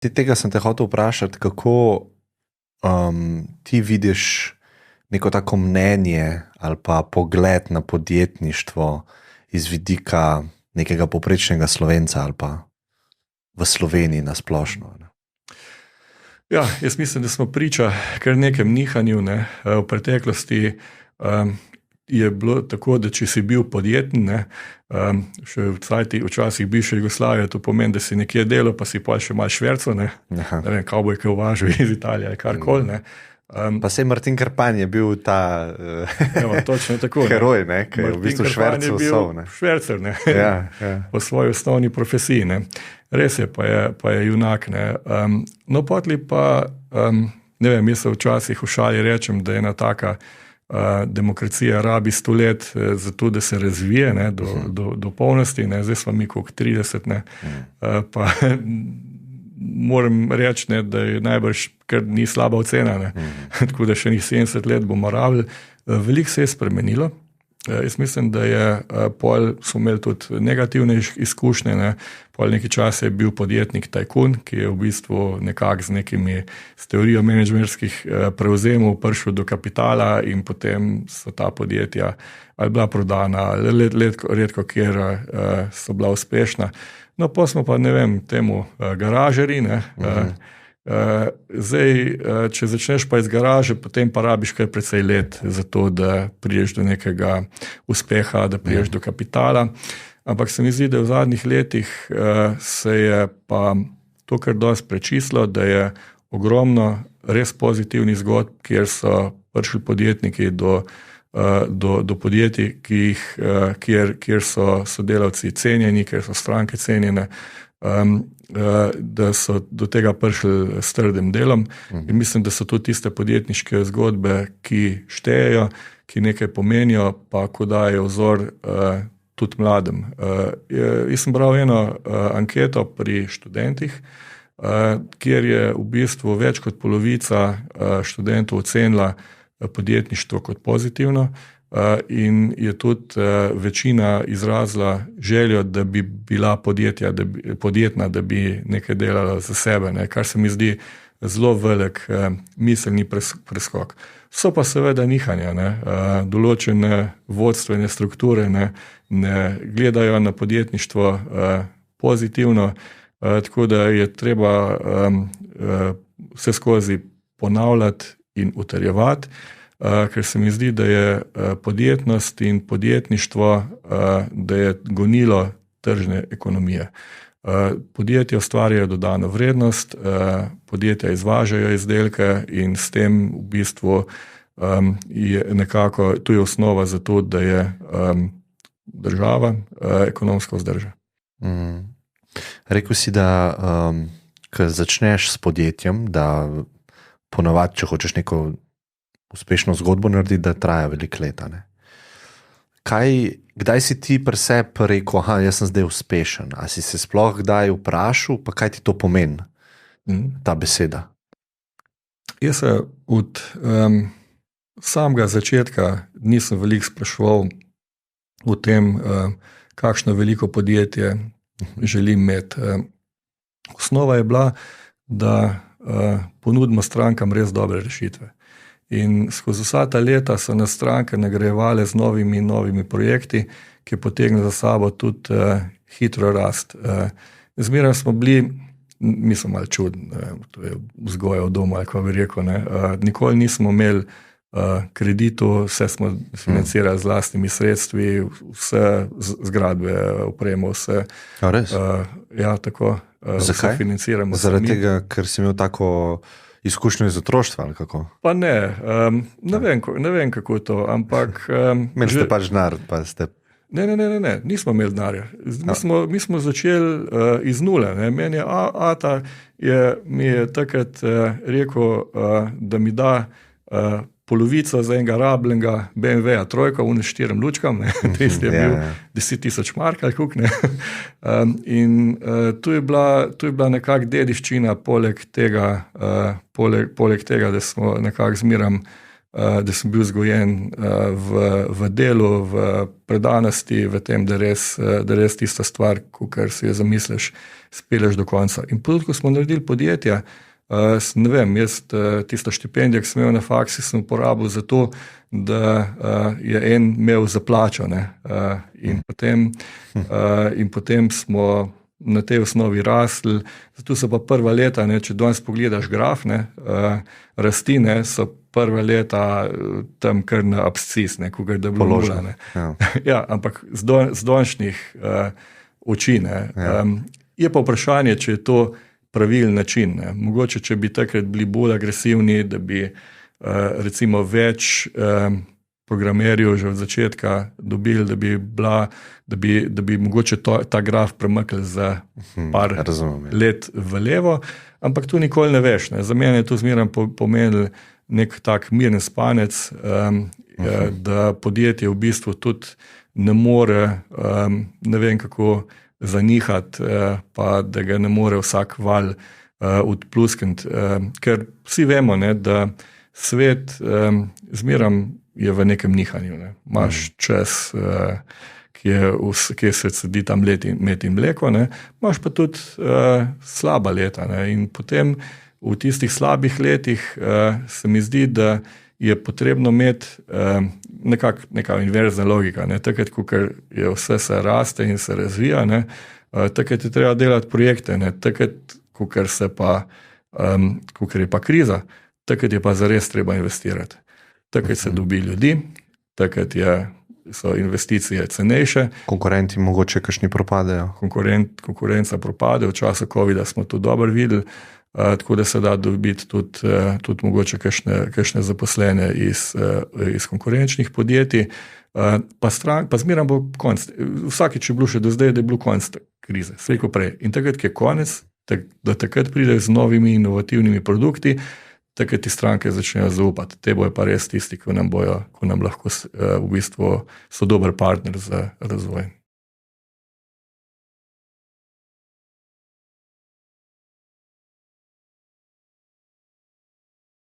Tega sem te hotel vprašati, kako ti vidiš neko tako mnenje ali pa pogled na podjetništvo iz vidika nekega povprečnega Slovenca ali pa v Sloveniji na splošno. Ne? Ja, jaz mislim, da smo priča kar nekem nihanju. Ne. V preteklosti je bilo tako, da če si bil podjeten, še včasih bivše Jugoslavije, to pomeni, da si nekje delal, pa si pa še malo šverco, ne vem, kavbojke uvažal iz Italije, karkoli. Ne. Pa sej Martin Krpan je bil ta točno tako, heroj, ne, ki je v bistvu švercev sov. Švercer, ne, po svoji osnovni profesiji. Ne. Res je, pa je junak. Ne. No, potli pa, ne vem, jaz se včasih v šali rečem, da je ena taka demokracija rabi 100 let za to, da se razvije, ne, do polnosti. Ne. Zdaj smo mi koliko 30, ne, pa moram reči, ne, da je najbrž, ker ni slaba ocena, ne. Tako da še njih 70 let bomo rabili. Veliko se je spremenilo. Jaz mislim, da je pol so imeli tudi negativne izkušnje. Ne. Pol nekaj časa je bil podjetnik tajkun, ki je v bistvu nekako s teorijo menedžerskih prevzemov prišel do kapitala in potem so ta podjetja ali bila prodana, ali redko kjer so bila uspešna. No, pa smo pa, ne vem, temu garažeri, ne. Zdaj, če začneš pa iz garaže, potem pa rabiš kar precej let za to, da priješ do nekega uspeha, da priješ do kapitala. Ampak se mi zdi, da v zadnjih letih se je pa to kar dosti prečistilo, da je ogromno res pozitivnih zgodb, kjer so prišli podjetniki do podjetij, kjer so sodelavci cenjeni, kjer so stranke cenjene, da so do tega prišli s trdim delom. In mislim, da so to tiste podjetniške zgodbe, ki štejejo, ki nekaj pomenijo, pa ko dajo vzor tudi mladim. Jaz sem bral eno anketo pri študentih, kjer je v bistvu več kot polovica študentov ocenila podjetništvo kot pozitivno in je tudi večina izrazila željo, da bi bila podjetna, da bi nekaj delala za sebe, ne, kar se mi zdi zelo velik miselni preskok. So pa seveda nihanja, ne, določene vodstvene strukture ne gledajo na podjetništvo pozitivno, tako da je treba vse skozi ponavljati in utrjevati, ker se mi zdi, da je podjetnost in podjetništvo, da je gonilo tržne ekonomije. Podjetja ustvarjajo dodano vrednost, podjetja izvažajo izdelke in s tem v bistvu je nekako, to je osnova za to, da je država ekonomsko vzdržna. Rekel si, da ko začneš s podjetjem, da ponavadi, če hočeš neko uspešno zgodbo narediti, da traja veliko leta. Ne? Kdaj si ti pri sebi rekel, jaz sem zdaj uspešen? A si se sploh kdaj vprašal, pa kaj ti to pomeni, ta beseda? Jaz se od samega začetka nisem veliko spraševal o tem, kakšno veliko podjetje želim imeti. Osnova je bila, da ponudimo strankam res dobre rešitve. In skozi vsa ta leta so nas stranke nagrajevale z novimi projekti, ki potegnejo za sabo tudi hitro rast. Zmeraj smo bili, mi smo malo čudni, to je vzgoja v domu, ali kako bi rekel, ne. Nikoli nismo imeli kreditov, vse smo financirali z lastnimi sredstvi, vse zgradbe, opremo, vse. A res? Ja, tako. Zakaj? Financiramo. Zaradi tega, ker si imel tako izkušnjo iz otroštva, ali kako? Pa ne, ne vem, kako je to, ampak... Imeli ste pač denar, pa ste... Ne, nismo imeli denarja. Mi smo začeli iz nule. Ne. Meni je Ata mi je takrat rekel, da mi da polovico za enega rabljenega BMW-ja trojka, une 4 lučkam, tisti je bil 10.000 mark ali kuk, ne. In tu je bila nekak dediščina poleg tega, da smo nekak zmeram da sem bil vzgojen v delu, v predanosti, v tem, da res tista stvar, kar si jo zamisliš, speleš do konca. In tudi, ko smo naredili podjetja, ne vem, jaz tisto štipendijo, ki sem imel na faksi, sem uporabil za to, da je en imel za plačo. In potem smo na tej osnovi rasli. Zato so pa prva leta, če danes pogledaš graf, rasti, so prva leta tam kar na abscis, kogar da bilo nula. Ja, ampak z donšnih oči. Je pa vprašanje, če je to pravilen način. Mogoče, če bi takrat bili bolj agresivni, da bi recimo več programerjev že od začetka dobili, da bi mogoče ta graf premaknili za par let v levo, ampak tu nikoli ne veš. Za mene je to zmeraj pomenilo nek tak miren spanec, da podjetje v bistvu tudi ne more, ne vem kako, zanihati, pa da ga ne more vsak val odpluskniti. Ker vsi vemo, da svet zmeraj je v nekem nihanju. Imaš čas, kjer se sedi tam med in mleko, imaš pa tudi slaba leta. In potem v tistih slabih letih se mi zdi, da je potrebno imeti neka inverzna logika. Takrat, ko je vse se raste in se razvija, takrat je treba delati projekte. Takrat, ko je pa kriza, takrat je pa zares treba investirati. Takrat se dobi ljudi, takrat so investicije cenejše. Konkurenti mogoče kakšni propadejo. Konkurenca propade, v času COVID-a smo to dobro videli, tako da se da dobiti tudi mogoče kakšne zaposlene iz konkurenčnih podjetij, pa zmeraj bo konec. Vsakič je bilo še do zdaj, da je bilo konec krize, slej ko prej. In takrat, ko je konec, da takrat pridejo z novimi inovativnimi produkti, takrat ti stranke začnejo zaupati. Te bojo pa res tisti, ko nam lahko v bistvu so dober partner za razvoj.